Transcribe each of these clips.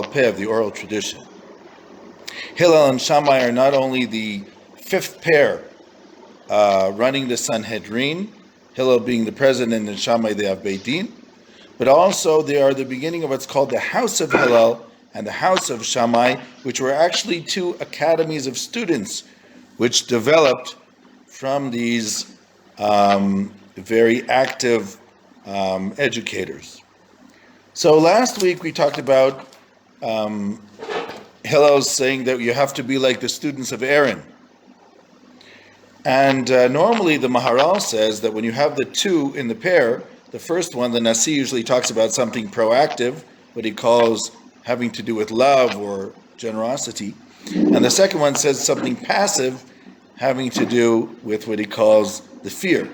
of the oral tradition. Hillel and Shammai are not only the fifth pair running the Sanhedrin, Hillel being the president and Shammai the Av Beit Din, but also they are the beginning of what's called the House of Hillel and the House of Shammai, which were actually two academies of students which developed from these very active educators. So last week we talked about Hillel saying that you have to be like the students of Aaron. And normally the Maharal says that when you have the two in the pair, the first one, the Nasi, usually talks about something proactive, what he calls having to do with love or generosity. And the second one says something passive, having to do with what he calls the fear.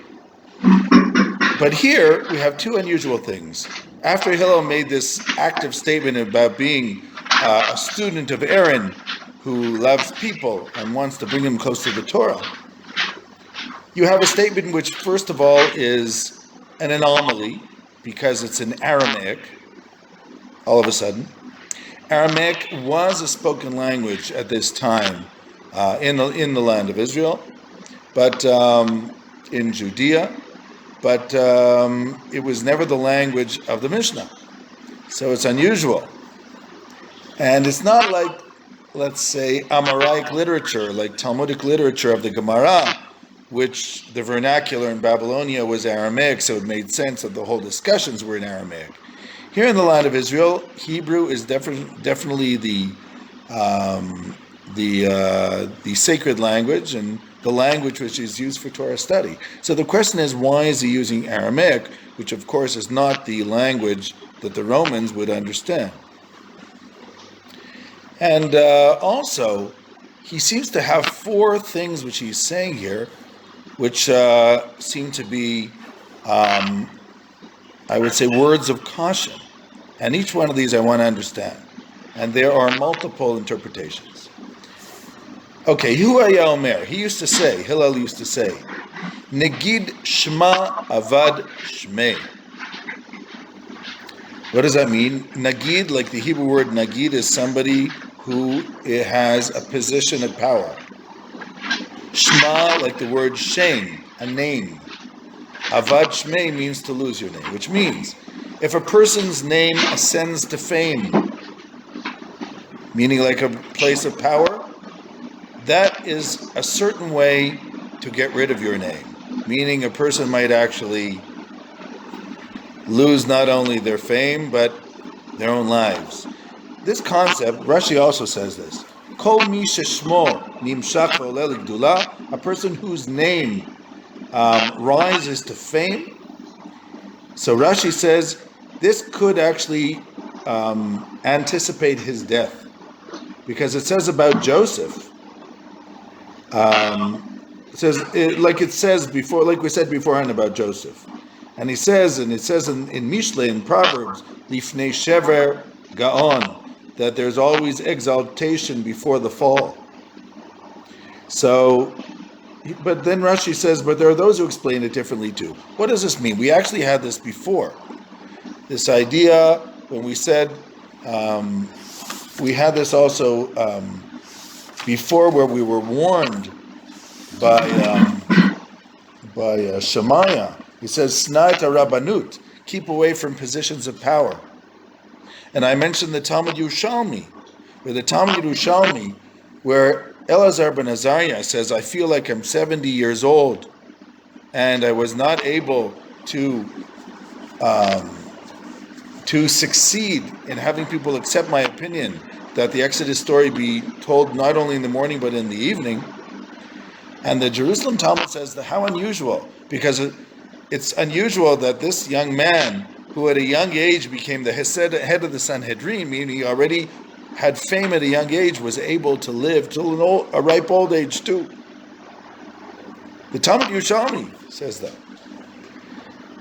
But here we have two unusual things. After Hillel made this active statement about being a student of Aaron who loves people and wants to bring them close to the Torah, you have a statement which, first of all, is an anomaly because it's in Aramaic. All of a sudden, Aramaic was a spoken language at this time in the land of Israel, but in Judea. But it was never the language of the Mishnah. So it's unusual. And it's not like, let's say, Aramaic literature, like Talmudic literature of the Gemara, which the vernacular in Babylonia was Aramaic, so it made sense that the whole discussions were in Aramaic. Here in the land of Israel, Hebrew is definitely the sacred language and the language which is used for Torah study. So the question is, why is he using Aramaic, which of course is not the language that the Romans would understand? And also, he seems to have four things which he's saying here, which seem to be, I would say, words of caution. And each one of these I want to understand. And there are multiple interpretations. Okay, Hu haya omer, Hillel used to say, Negid Shema Avad Shmei. What does that mean? Nagid, like the Hebrew word Nagid, is somebody who has a position of power. Shema, like the word Shem, a name. Avad Shmei means to lose your name, which means if a person's name ascends to fame, meaning like a place of power, that is a certain way to get rid of your name. Meaning a person might actually lose not only their fame, but their own lives. This concept, Rashi also says this. Kol mi sheshmo nimshach v'oleh l'gdula, a person whose name rises to fame. So Rashi says this could actually anticipate his death. Because it says about Joseph, like we said beforehand about Joseph, and it says in Mishle, in Proverbs, lifnei shever gaon, that there's always exaltation before the fall. So, but then Rashi says, but there are those who explain it differently too. What does this mean? We actually had this before. This idea when we said. We had this also before, where we were warned by Shemaiah. He says, "Snat Rabbanut," keep away from positions of power. And I mentioned the Talmud Yerushalmi, where Elazar ben Azariah says, "I feel like I'm 70 years old, and I was not able to succeed in having people accept my opinion that the Exodus story be told not only in the morning but in the evening." And the Jerusalem Talmud says that how unusual, because it's unusual that this young man, who at a young age became the head of the Sanhedrin, meaning he already had fame at a young age, was able to live till a ripe old age too. The Talmud Yerushalmi says that.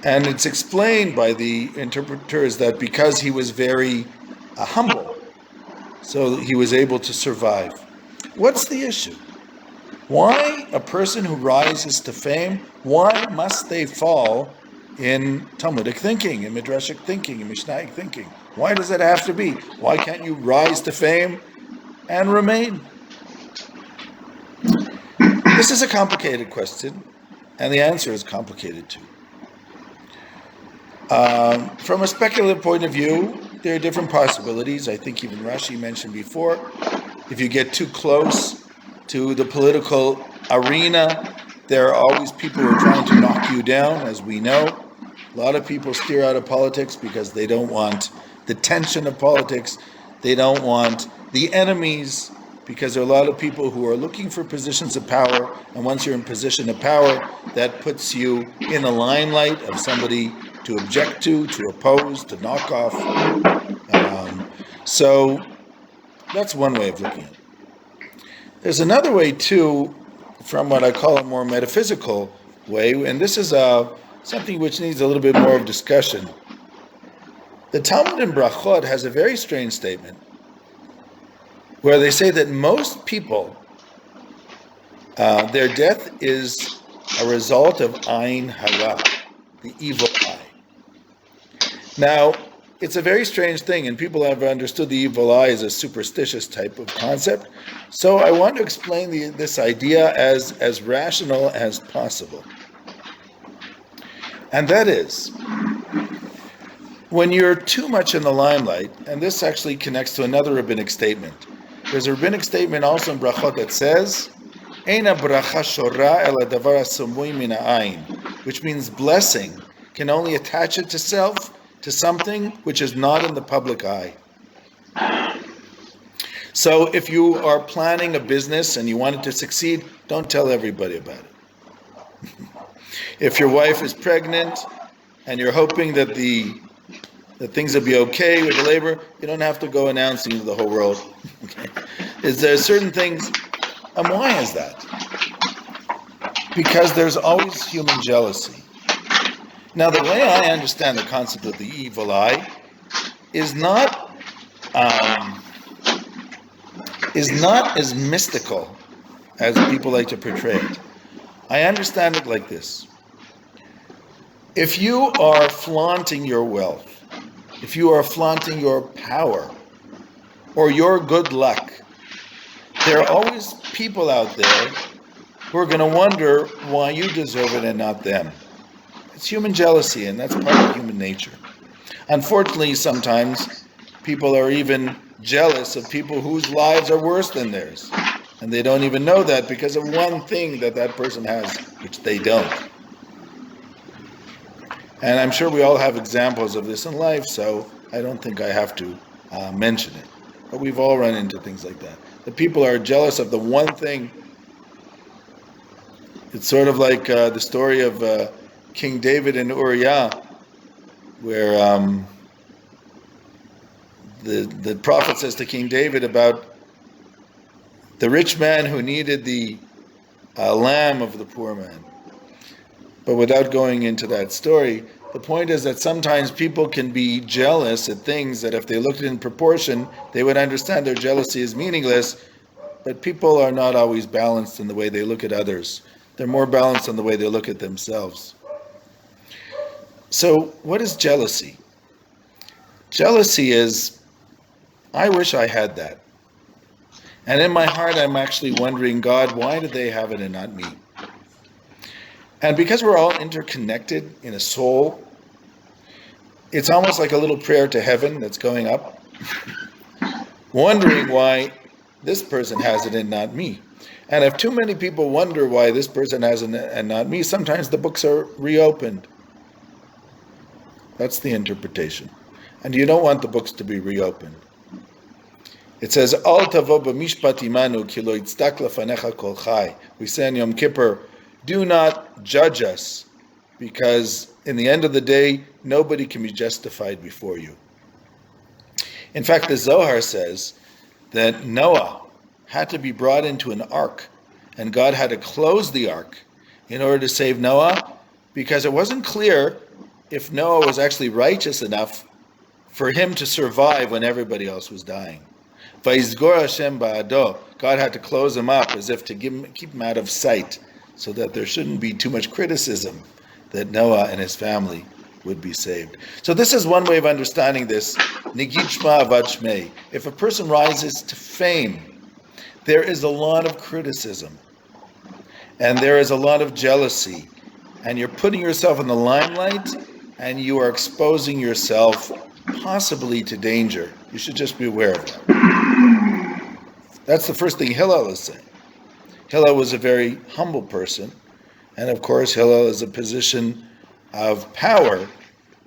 And it's explained by the interpreters that because he was very humble, so he was able to survive. What's the issue? Why a person who rises to fame, why must they fall in Talmudic thinking, in Midrashic thinking, in Mishnaic thinking? Why does it have to be? Why can't you rise to fame and remain? This is a complicated question, and the answer is complicated too. From a speculative point of view, there are different possibilities. I think even Rashi mentioned before, if you get too close to the political arena, there are always people who are trying to knock you down, as we know. A lot of people steer out of politics because they don't want the tension of politics. They don't want the enemies, because there are a lot of people who are looking for positions of power, and once you're in position of power, that puts you in the limelight of somebody to object to oppose, to knock off. So that's one way of looking at it. There's another way too, from what I call a more metaphysical way, and this is something which needs a little bit more of discussion. The Talmud in Brachot has a very strange statement where they say that most people, their death is a result of Ayin Hara, the evil eye. Now, it's a very strange thing, and people have understood the evil eye as a superstitious type of concept. So I want to explain this idea as rational as possible. And that is, when you're too much in the limelight, and this actually connects to another rabbinic statement. There's a rabbinic statement also in Brachot that says, Eina bracha shora ela davar hasumui min ha'ayin, which means blessing can only attach it to self, to something which is not in the public eye. So if you are planning a business and you want it to succeed, don't tell everybody about it. If your wife is pregnant and you're hoping that things will be okay with the labor, you don't have to go announcing to the whole world. Okay? Is there certain things, and why is that? Because there's always human jealousy. Now, the way I understand the concept of the evil eye is not as mystical as people like to portray it. I understand it like this. If you are flaunting your wealth, if you are flaunting your power or your good luck, there are always people out there who are going to wonder why you deserve it and not them. It's human jealousy, and that's part of human nature. Unfortunately, sometimes people are even jealous of people whose lives are worse than theirs, and they don't even know that because of one thing that person has, which they don't. And I'm sure we all have examples of this in life, so I don't think I have to mention it. But we've all run into things like that. The people are jealous of the one thing. It's sort of like the story of King David and Uriah, where the prophet says to King David about the rich man who needed the lamb of the poor man. But without going into that story, the point is that sometimes people can be jealous at things that if they looked in proportion, they would understand their jealousy is meaningless, but people are not always balanced in the way they look at others. They're more balanced in the way they look at themselves. So, what is jealousy? Jealousy is, I wish I had that. And in my heart, I'm actually wondering, God, why did they have it and not me? And because we're all interconnected in a soul, it's almost like a little prayer to heaven that's going up, wondering why this person has it and not me. And if too many people wonder why this person has it and not me, sometimes the books are reopened. That's the interpretation. And you don't want the books to be reopened. It says, Al tavo b'mishpat imanu ki lo yitzdak lefanecha kol chai. We say in Yom Kippur, do not judge us, because in the end of the day, nobody can be justified before you. In fact, the Zohar says that Noah had to be brought into an ark, and God had to close the ark in order to save Noah, because it wasn't clear if Noah was actually righteous enough for him to survive when everybody else was dying. Vayizgor Hashem ba'ado, God had to close him up as if to keep him out of sight, so that there shouldn't be too much criticism that Noah and his family would be saved. So this is one way of understanding this. Nigid Shma Avad Shmei. If a person rises to fame, there is a lot of criticism, and there is a lot of jealousy, and you're putting yourself in the limelight, and you are exposing yourself possibly to danger. You should just be aware of that. That's the first thing Hillel is saying. Hillel was a very humble person, and of course Hillel is a position of power,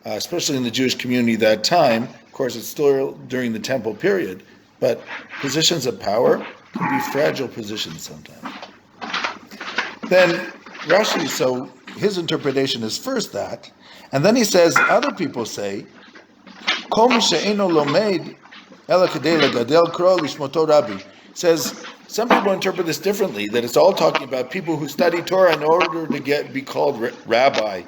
especially in the Jewish community that time. Of course, it's still during the temple period, but positions of power can be fragile positions sometimes. Then Rashi, so his interpretation is first that, and then he says, other people say, Kol mi she'eino lomed ela kedei legadel kro lishmoto rabbi. Says, some people interpret this differently, that it's all talking about people who study Torah in order to be called rabbi,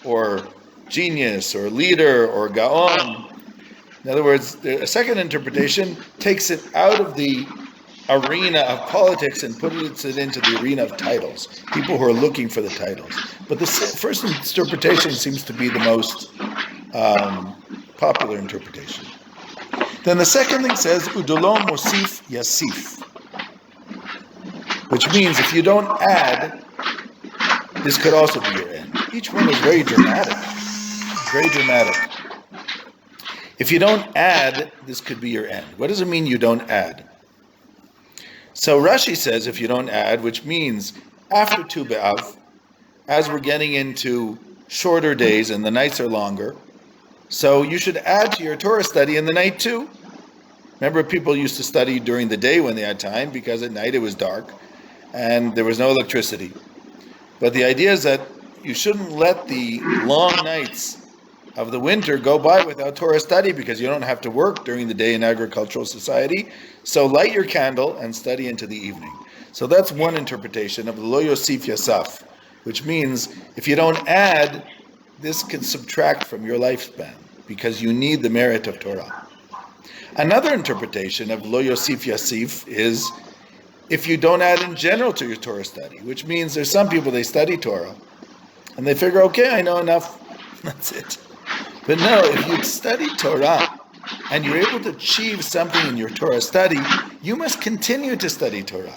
or genius, or leader, or gaon. In other words, a second interpretation takes it out of the arena of politics and puts it into the arena of titles, people who are looking for the titles. But the first interpretation seems to be the most popular interpretation. Then the second thing says, Udolom Mosif Yasif, which means if you don't add, this could also be your end. Each one is very dramatic. Very dramatic. If you don't add, this could be your end. What does it mean you don't add? So Rashi says if you don't add, which means after Tu B'Av, as we're getting into shorter days and the nights are longer, so you should add to your Torah study in the night too. Remember, people used to study during the day when they had time, because at night it was dark and there was no electricity. But the idea is that you shouldn't let the long nights of the winter go by without Torah study, because you don't have to work during the day in agricultural society. So light your candle and study into the evening. So that's one interpretation of the Lo Yosif Yasaf, which means if you don't add, this can subtract from your lifespan, because you need the merit of Torah. Another interpretation of Lo Yosif Yasif is if you don't add in general to your Torah study, which means there's some people, they study Torah and they figure, okay, I know enough, that's it. But no, if you study Torah and you're able to achieve something in your Torah study, you must continue to study Torah.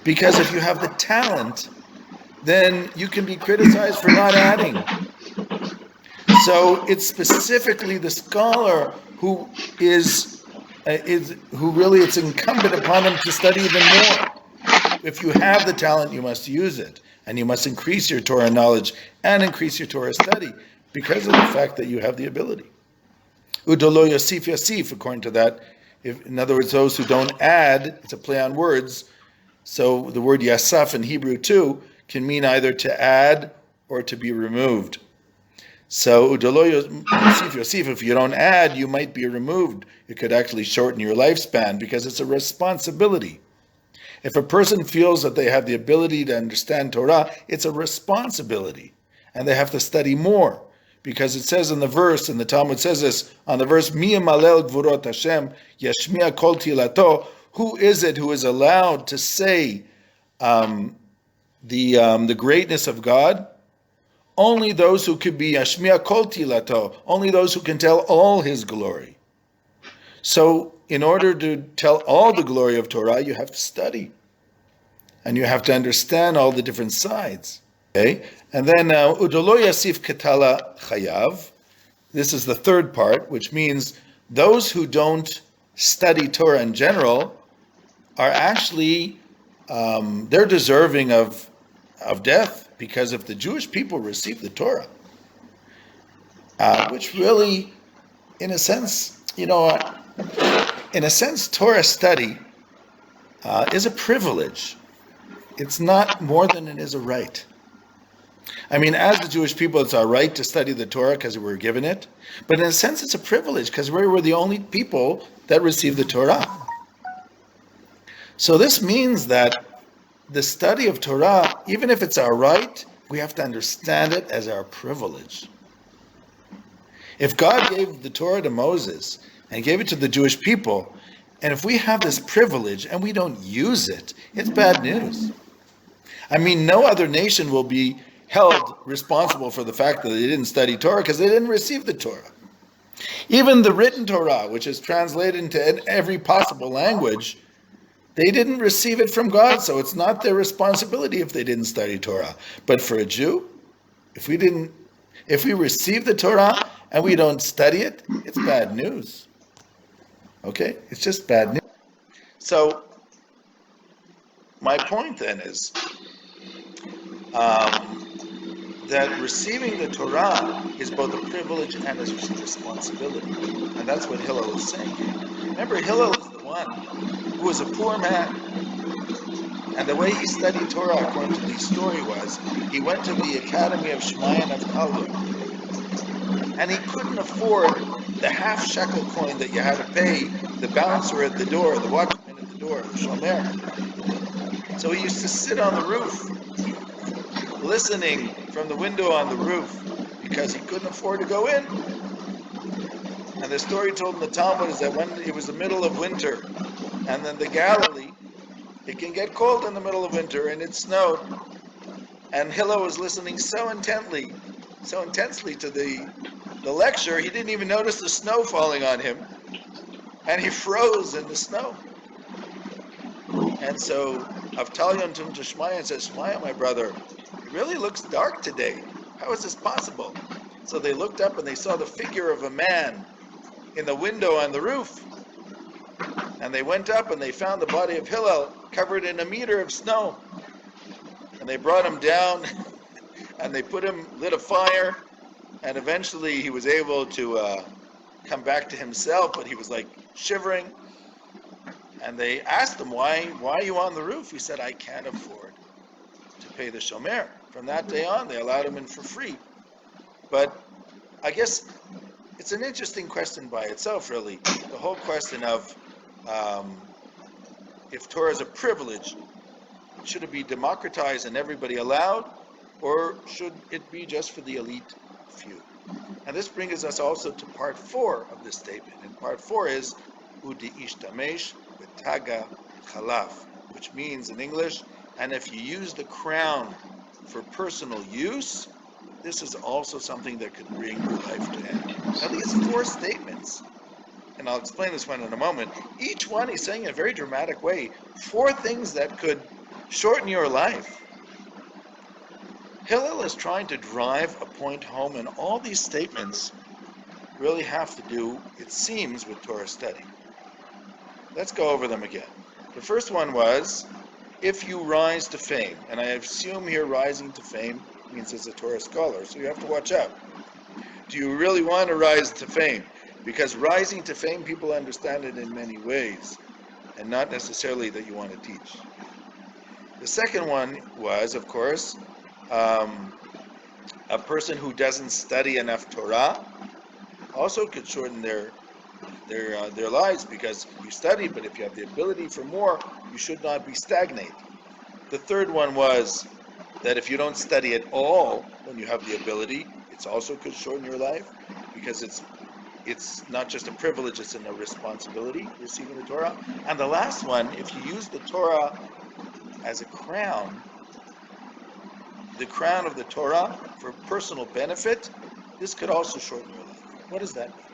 Because if you have the talent, then you can be criticized for not adding. So it's specifically the scholar who who really it's incumbent upon him to study even more. If you have the talent, you must use it, and you must increase your Torah knowledge and increase your Torah study because of the fact that you have the ability. Udolo Yosif Yasif, according to that, in other words, those who don't add, it's a play on words. So the word Yasaf in Hebrew too can mean either to add or to be removed. So Udolo Yosif Yosif, if you don't add, you might be removed. It could actually shorten your lifespan because it's a responsibility. If a person feels that they have the ability to understand Torah, it's a responsibility. And they have to study more. Because it says in the verse, and the Talmud says this, on the verse, Mi Yamalel Gvurot Hashem, Yashmiya Kol Tilato, who is it who is allowed to say the greatness of God? Only those who could be Yashmiya Kol Tilato, only those who can tell all His glory. So, in order to tell all the glory of Torah, you have to study. And you have to understand all the different sides. Okay? And then, Udolo Yasif Ketala Chayav. This is the third part, which means those who don't study Torah in general are actually, they're deserving of death. Because if the Jewish people receive the Torah, which really, in a sense, Torah study is a privilege. It's not more than it is a right. I mean, as the Jewish people, it's our right to study the Torah because we were given it. But in a sense, it's a privilege because we were the only people that received the Torah. So this means that the study of Torah, even if it's our right, we have to understand it as our privilege. If God gave the Torah to Moses and gave it to the Jewish people, and if we have this privilege and we don't use it, it's bad news. I mean, no other nation will be held responsible for the fact that they didn't study Torah because they didn't receive the Torah. Even the written Torah, which is translated into every possible language, they didn't receive it from God, so it's not their responsibility if they didn't study Torah. But for a Jew, if we receive the Torah and we don't study it, it's bad news. Okay? It's just bad news. So, my point then is that receiving the Torah is both a privilege and a responsibility. And that's what Hillel is saying here. Remember, Hillel is the one who was a poor man. And the way he studied Torah, according to the story, was he went to the academy of Shmaya and of Talmud. And he couldn't afford the half shekel coin that you had to pay the bouncer at the door, the watchman at the door, the shomer. So he used to sit on the roof, listening from the window on the roof, because he couldn't afford to go in. And the story told in the Talmud is that when it was the middle of winter, and then the Galilee, it can get cold in the middle of winter, and it snowed. And Hillel was listening so intensely to the lecture, he didn't even notice the snow falling on him, and he froze in the snow. And so Avtalyon turned to Shmaya and says, "Shmaya, my brother, it really looks dark today. How is this possible?" So they looked up and they saw the figure of a man in the window on the roof. And they went up and they found the body of Hillel covered in a meter of snow. And they brought him down and they lit a fire, and eventually he was able to come back to himself, but he was like shivering. And they asked him, why are you on the roof? He said, "I can't afford to pay the shomer." From that day on, they allowed him in for free. But I guess it's an interesting question by itself, really. The whole question of if Torah is a privilege, should it be democratized and everybody allowed, or should it be just for the elite few? And this brings us also to part 4 of this statement. And part 4 is Udi ishtamesh b'taga chalaf, which means in English, and if you use the crown for personal use, this is also something that could bring your life to end. Now these 4 statements, and I'll explain this one in a moment, each one he's saying in a very dramatic way, 4 things that could shorten your life. Hillel is trying to drive a point home, and all these statements really have to do, it seems, with Torah study. Let's go over them again. The first one was, if you rise to fame, and I assume here rising to fame means as a Torah scholar, so you have to watch out. Do you really want to rise to fame? Because rising to fame, people understand it in many ways, and not necessarily that you want to teach. The second one was, of course, a person who doesn't study enough Torah also could shorten their lives, because you study, but if you have the ability for more, you should not be stagnant. The third one was that if you don't study at all when you have the ability, it also could shorten your life, because it's not just a privilege, it's a responsibility, receiving the Torah. And the last one, if you use the Torah as a crown, the crown of the Torah for personal benefit, this could also shorten your life. What does that mean?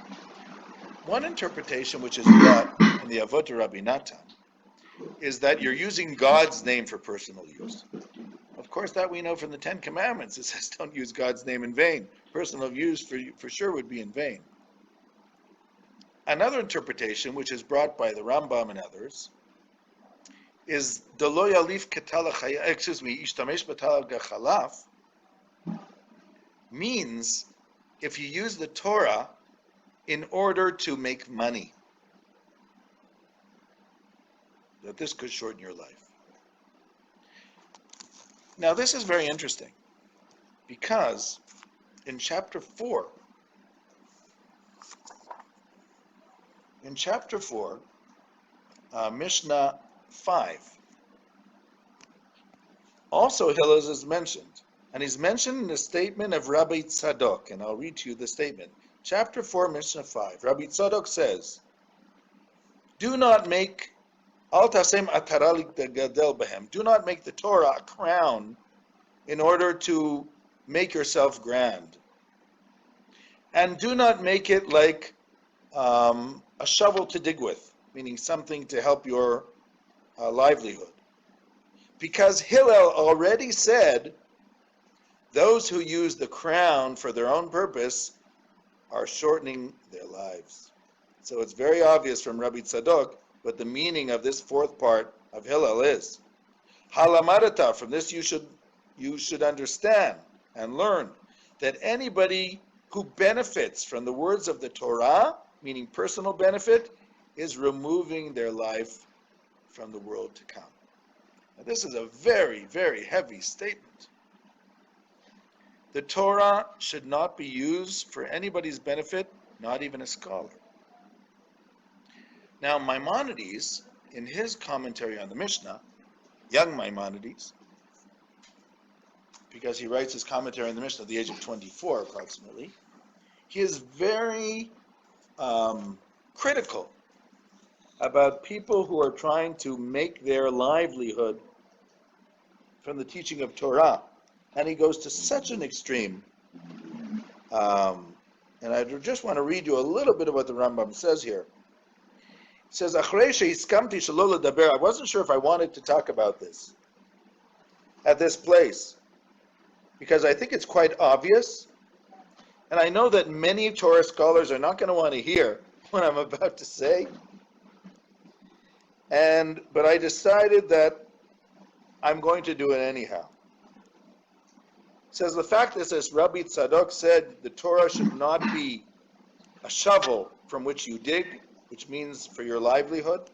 One interpretation, which is brought in the Avot of Rabbi Natan, is that you're using God's name for personal use. Of course, that we know from the 10 Commandments. It says don't use God's name in vain. Personal use for sure would be in vain. Another interpretation, which is brought by the Rambam and others, is Delo Yalif Ishtamesh B'Talach Chalaf, means if you use the Torah in order to make money, that this could shorten your life. Now this is very interesting, because in chapter 4, Mishnah 5, also Hillel is mentioned, and he's mentioned in the statement of Rabbi Tzadok, and I'll read to you the statement. Chapter 4, Mishnah 5, Rabbi Tzadok says, do not make Al tasem ataralik gadel behem. Do not make the Torah a crown in order to make yourself grand. And do not make it like a shovel to dig with, meaning something to help your livelihood. Because Hillel already said those who use the crown for their own purpose are shortening their lives. So it's very obvious from Rabbi Tzadok what the meaning of this fourth part of Hillel is. Halamarata, from this you should understand and learn that anybody who benefits from the words of the Torah, meaning personal benefit, is removing their life from the world to come. Now, this is a very, very heavy statement. The Torah should not be used for anybody's benefit, not even a scholar. Now, Maimonides, in his commentary on the Mishnah, young Maimonides, because he writes his commentary on the Mishnah at the age of 24 approximately, he is very critical about people who are trying to make their livelihood from the teaching of Torah. And he goes to such an extreme. And I just want to read you a little bit of what the Rambam says here. It says, Achrei shehiskamti shelo ledaber. I wasn't sure if I wanted to talk about this at this place, because I think it's quite obvious. And I know that many Torah scholars are not going to want to hear what I'm about to say. But I decided that I'm going to do it anyhow. It says the fact is, as Rabbi Tzadok said, the Torah should not be a shovel from which you dig, which means for your livelihood.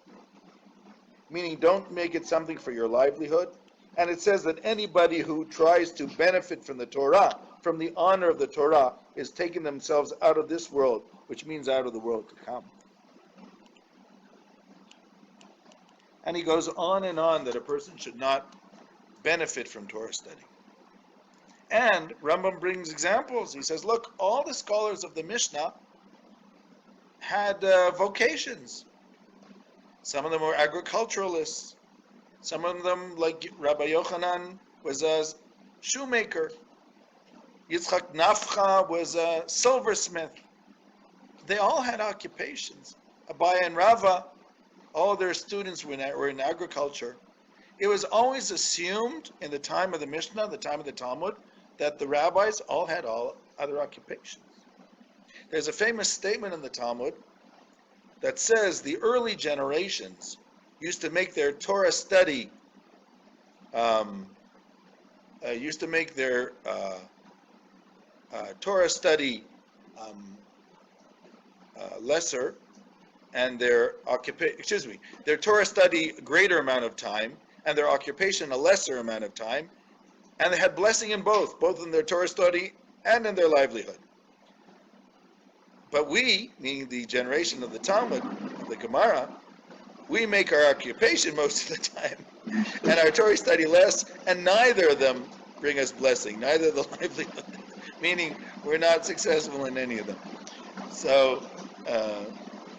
Meaning don't make it something for your livelihood. And it says that anybody who tries to benefit from the Torah, from the honor of the Torah, is taking themselves out of this world, which means out of the world to come. And he goes on and on that a person should not benefit from Torah study. And Rambam brings examples. He says, look, all the scholars of the Mishnah had vocations. Some of them were agriculturalists. Some of them, like Rabbi Yochanan, was a shoemaker. Yitzchak Nafcha was a silversmith. They all had occupations. Abaye and Rava, all their students were in agriculture. It was always assumed in the time of the Mishnah, the time of the Talmud, that the rabbis all had all other occupations. There's a famous statement in the Talmud that says the early generations used to make their Torah study, lesser, and their Torah study a greater amount of time, and their occupation a lesser amount of time, and they had blessing in both in their Torah study and in their livelihood. But we, meaning the generation of the Talmud, the Gemara, we make our occupation most of the time, and our Torah study less, and neither of them bring us blessing, neither the livelihood, meaning we're not successful in any of them. So,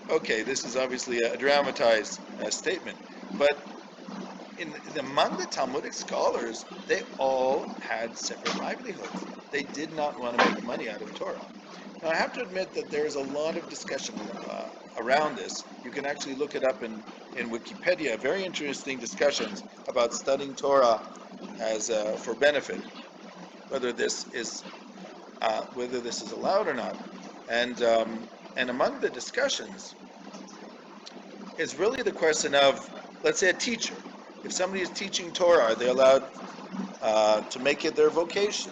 okay, this is obviously a dramatized statement, but among the Talmudic scholars, they all had separate livelihoods. They did not want to make money out of Torah. Now, I have to admit that there is a lot of discussion around this. You can actually look it up in Wikipedia. Very interesting discussions about studying Torah as for benefit, whether this is allowed or not. And among the discussions is really the question of, let's say, a teacher. If somebody is teaching Torah, are they allowed to make it their vocation?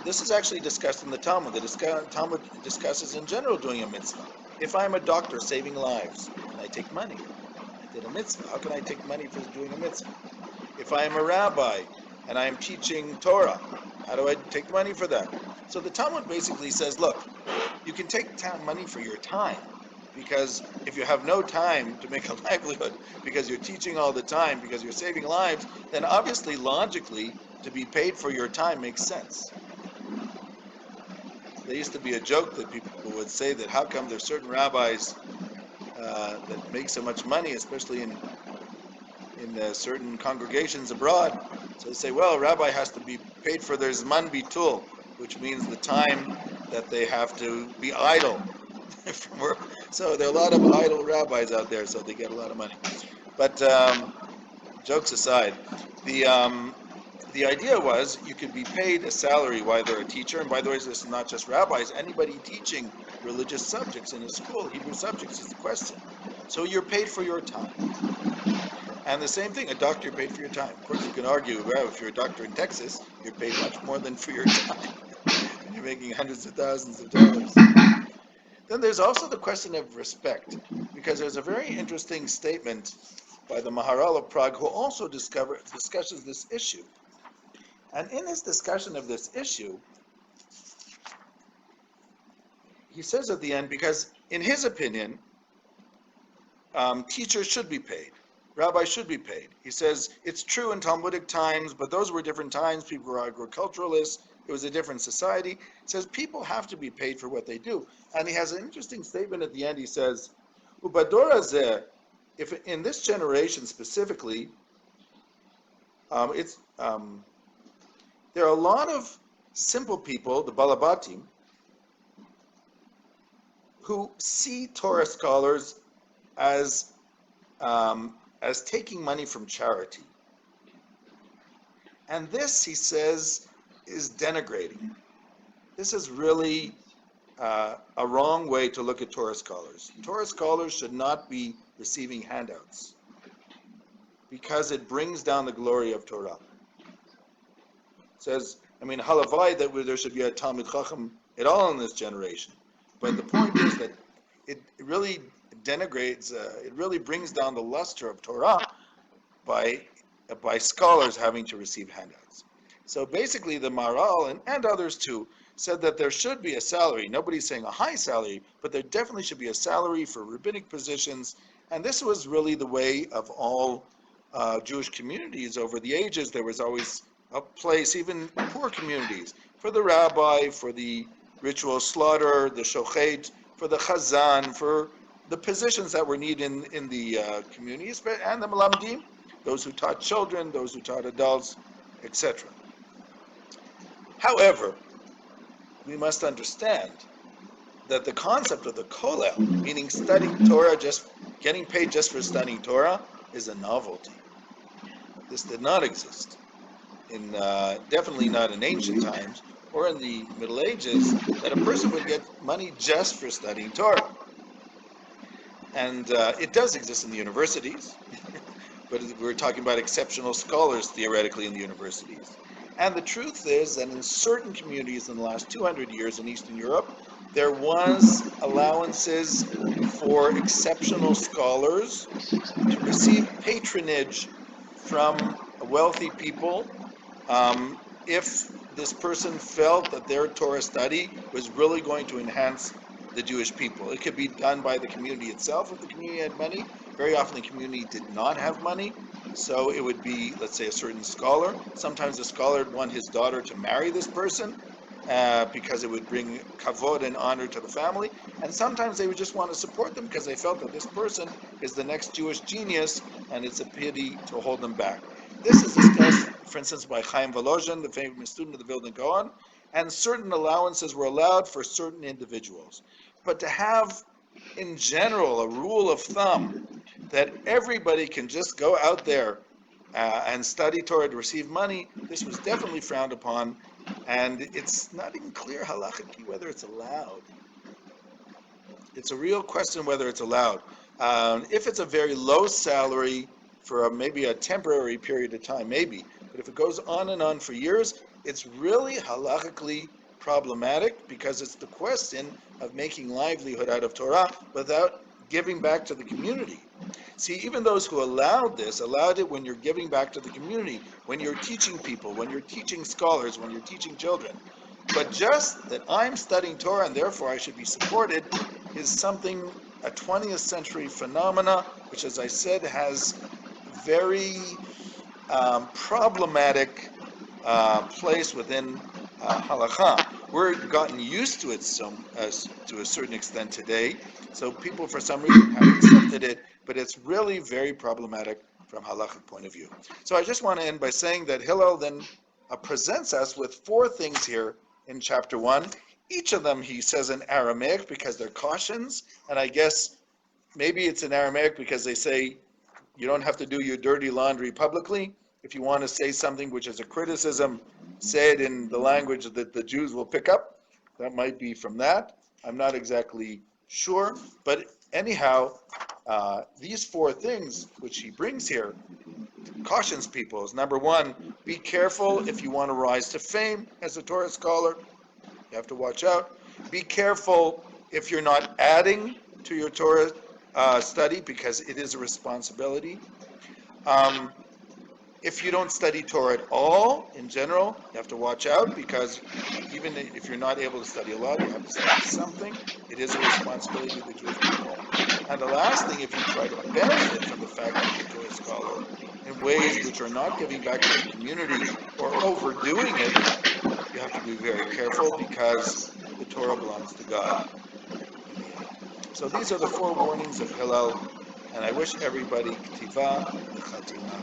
This is actually discussed in the Talmud. The Talmud discusses in general doing a mitzvah. If I'm a doctor saving lives, can I take money? I did a mitzvah. How can I take money for doing a mitzvah? If I am a rabbi and I am teaching Torah, how do I take money for that? So the Talmud basically says, look, you can take money for your time, because if you have no time to make a livelihood, because you're teaching all the time, because you're saving lives, then obviously, logically, to be paid for your time makes sense. There used to be a joke that people would say that how come there's certain rabbis that make so much money, especially in certain congregations abroad. So they say, well, a rabbi has to be paid for their zman bitul, which means the time that they have to be idle from work. So there are a lot of idle rabbis out there, so they get a lot of money. But jokes aside, the idea was you could be paid a salary while they're a teacher. And by the way, this is not just rabbis. Anybody teaching religious subjects in a school, Hebrew subjects is the question. So you're paid for your time. And the same thing, a doctor, you're paid for your time. Of course, you can argue, well, if you're a doctor in Texas, you're paid much more than for your time. You're making hundreds of thousands of dollars. Then there's also the question of respect, because there's a very interesting statement by the Maharal of Prague, who also discusses this issue. And in his discussion of this issue, he says at the end, because in his opinion, teachers should be paid. Rabbis should be paid. He says, it's true in Talmudic times, but those were different times. People were agriculturalists. It was a different society. He says, people have to be paid for what they do. And he has an interesting statement at the end. He says, Ubador hazeh, if in this generation specifically, there are a lot of simple people, the Balabatim, who see Torah scholars as taking money from charity. And this, he says, is denigrating. This is really a wrong way to look at Torah scholars. Torah scholars should not be receiving handouts because it brings down the glory of Torah. It says, halavai that there should be a Talmid Chacham at all in this generation. But the point is that it really denigrates, it really brings down the luster of Torah by scholars having to receive handouts. So basically the Maharal and others too said that there should be a salary. Nobody's saying a high salary, but there definitely should be a salary for rabbinic positions. And this was really the way of all Jewish communities over the ages. There was always a place, even poor communities, for the rabbi, for the ritual slaughter, the shochet, for the chazan, for the positions that were needed in the communities, and the malamdim, those who taught children, those who taught adults, etc. However, we must understand that the concept of the kollel, meaning studying Torah, just getting paid just for studying Torah, is a novelty. This did not exist, definitely not in ancient times or in the Middle Ages, that a person would get money just for studying Torah. And it does exist in the universities, but we're talking about exceptional scholars theoretically in the universities. And the truth is that in certain communities in the last 200 years in Eastern Europe, there was allowances for exceptional scholars to receive patronage from wealthy people if this person felt that their Torah study was really going to enhance the Jewish people. It could be done by the community itself if the community had money. Very often the community did not have money, so it would be, let's say, a certain scholar. Sometimes the scholar would want his daughter to marry this person because it would bring kavod and honor to the family. And sometimes they would just want to support them because they felt that this person is the next Jewish genius and it's a pity to hold them back. This is discussed, for instance, by Chaim Volozhin, the famous student of the Vilna Gaon, and certain allowances were allowed for certain individuals. But to have, in general, a rule of thumb that everybody can just go out there and study Torah to receive money, this was definitely frowned upon, and it's not even clear halachically whether it's allowed. It's a real question whether it's allowed. If it's a very low salary for maybe a temporary period of time, maybe, but if it goes on and on for years, it's really halachically problematic because it's the question of making livelihood out of Torah without giving back to the community. See, even those who allowed it when you're giving back to the community, when you're teaching people, when you're teaching scholars, when you're teaching children. But just that I'm studying Torah and therefore I should be supported is something, a 20th century phenomena, which, as I said, has very problematic place within halakha. We're gotten used to it to a certain extent today, so people for some reason have accepted it, but it's really very problematic from halakhic point of view. So I just want to end by saying that Hillel then presents us with four things here in chapter 1. Each of them he says in Aramaic because they're cautions, and I guess maybe it's in Aramaic because they say you don't have to do your dirty laundry publicly. If you want to say something which is a criticism, say it in the language that the Jews will pick up. That might be from that. I'm not exactly sure. But anyhow, these four things which he brings here cautions people is number one, be careful if you want to rise to fame as a Torah scholar. You have to watch out. Be careful if you're not adding to your Torah study, because it is a responsibility. If you don't study Torah at all, in general, you have to watch out, because even if you're not able to study a lot, you have to study something. It is a responsibility of the Jewish people. And the last thing, if you try to benefit from the fact that you're a Torah scholar in ways which are not giving back to the community or overdoing it, you have to be very careful, because the Torah belongs to God. So these are the four warnings of Hillel, and I wish everybody ktiva v'chatima.